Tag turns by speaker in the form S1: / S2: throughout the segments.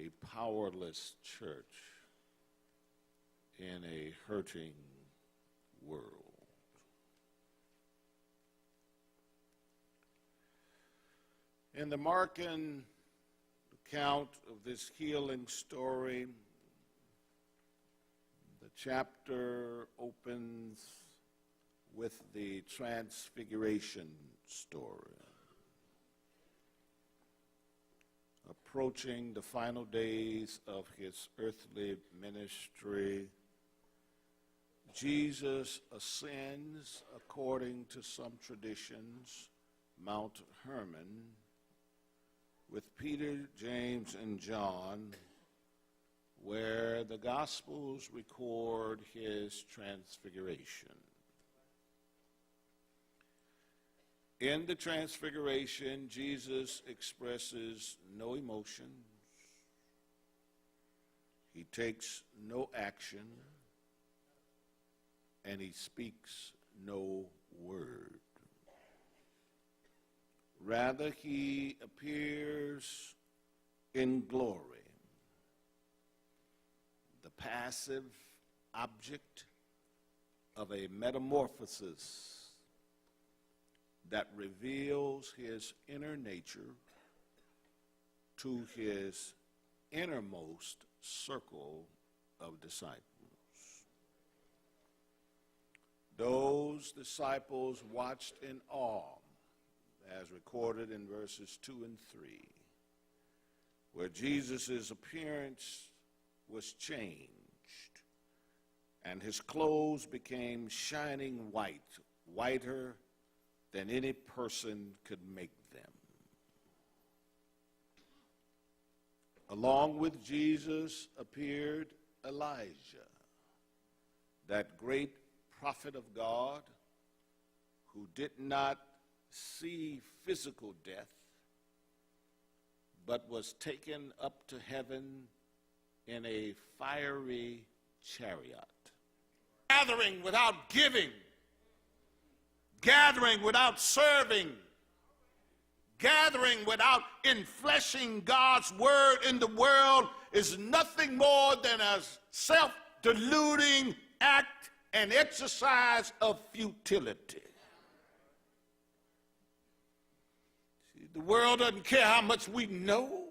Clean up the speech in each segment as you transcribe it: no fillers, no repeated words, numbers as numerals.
S1: a powerless church in a hurting world. In the Markan account of this healing story, the chapter opens with the transfiguration story. Approaching the final days of his earthly ministry, Jesus ascends, according to some traditions, Mount Hermon, with Peter, James, and John, where the Gospels record his transfiguration. In the transfiguration, Jesus expresses no emotions. He takes no action, and he speaks no word. Rather, he appears in glory, the passive object of a metamorphosis that reveals his inner nature to his innermost circle of disciples. Those disciples watched in awe, as recorded in verses 2 and 3, where Jesus' appearance was changed and his clothes became shining white, whiter than any person could make them. Along with Jesus appeared Elijah, that great prophet of God who did not see physical death, but was taken up to heaven in a fiery chariot. Gathering without giving, gathering without serving, gathering without infleshing God's word in the world is nothing more than a self-deluding act and exercise of futility. See, the world doesn't care how much we know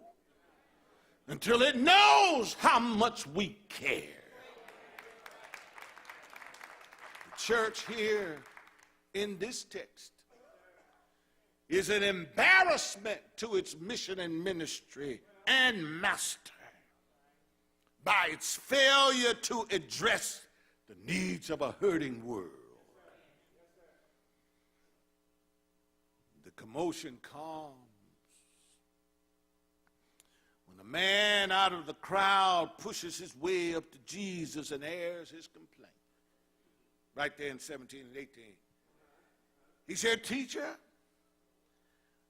S1: until it knows how much we care. The church here in this text is an embarrassment to its mission and ministry and master by its failure to address the needs of a hurting world. The commotion comes when a man out of the crowd pushes his way up to Jesus and airs his complaint. Right there in 17 and 18. He said, "Teacher,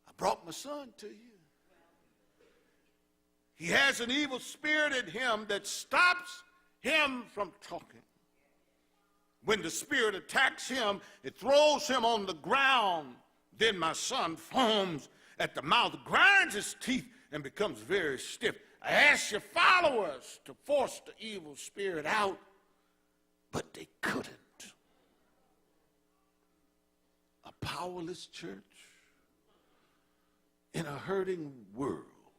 S1: I brought my son to you. He has an evil spirit in him that stops him from talking. When the spirit attacks him, it throws him on the ground. Then my son foams at the mouth, grinds his teeth, and becomes very stiff. I asked your followers to force the evil spirit out, but they couldn't." A powerless church in a hurting world.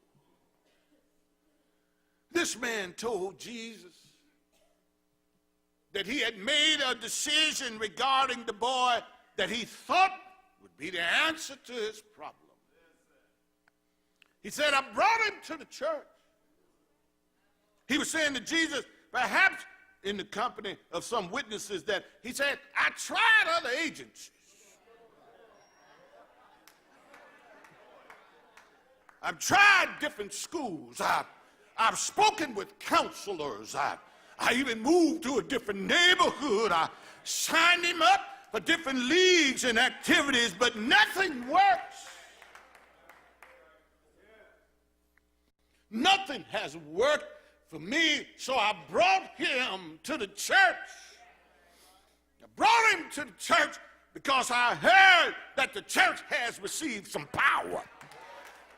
S1: This man told Jesus that he had made a decision regarding the boy that he thought would be the answer to his problem. He said, "I brought him to the church." He was saying to Jesus, perhaps in the company of some witnesses, that he said, "I tried other agencies. I've tried different schools. I've spoken with counselors. I even moved to a different neighborhood. I signed him up for different leagues and activities, but nothing works. Nothing has worked for me, so I brought him to the church. I brought him to the church because I heard that the church has received some power.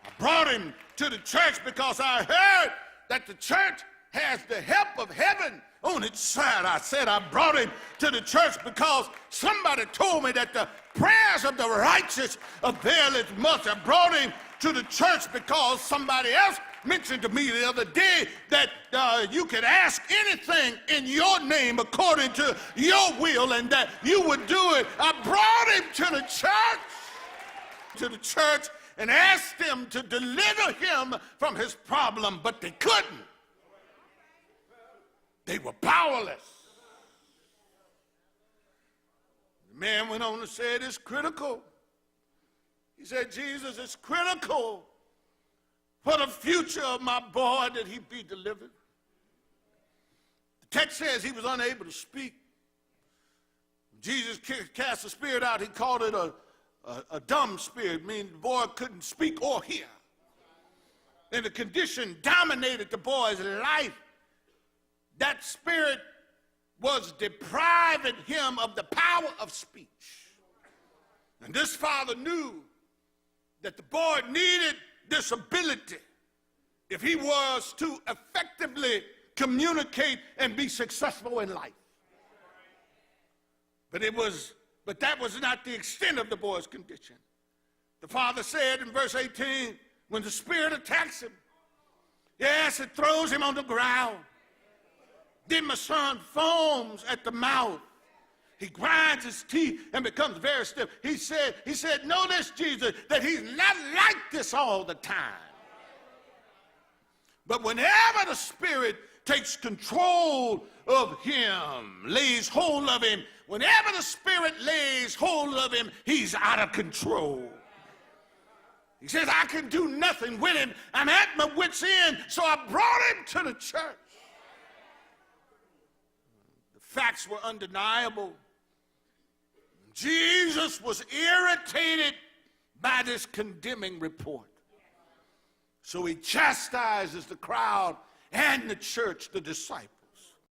S1: I brought him to the church because I heard that the church has the help of heaven on its side. I said I brought him to the church because somebody told me that the prayers of the righteous availeth much. I brought him to the church because somebody else mentioned to me the other day that you could ask anything in your name according to your will and that you would do it. I brought him to the church and asked them to deliver him from his problem, but they couldn't. They were powerless. The man went on to say, it is critical. He said, Jesus, it's critical for the future of my boy that he be delivered. The text says he was unable to speak. Jesus cast the spirit out. He called it a dumb spirit, meaning the boy couldn't speak or hear. And the condition dominated the boy's life. That spirit was depriving him of the power of speech. And this father knew that the boy needed this ability if he was to effectively communicate and be successful in life. But that was not the extent of the boy's condition. The father said in verse 18, when the spirit attacks him, yes, it throws him on the ground. Then my son foams at the mouth. He grinds his teeth and becomes very stiff. He said, notice, Jesus, that he's not like this all the time. But whenever the Spirit takes control of him, lays hold of him, whenever the Spirit lays hold of him, he's out of control. He says, I can do nothing with him. I'm at my wit's end, so I brought him to the church. The facts were undeniable. Jesus was irritated by this condemning report. So he chastises the crowd and the church, the disciples.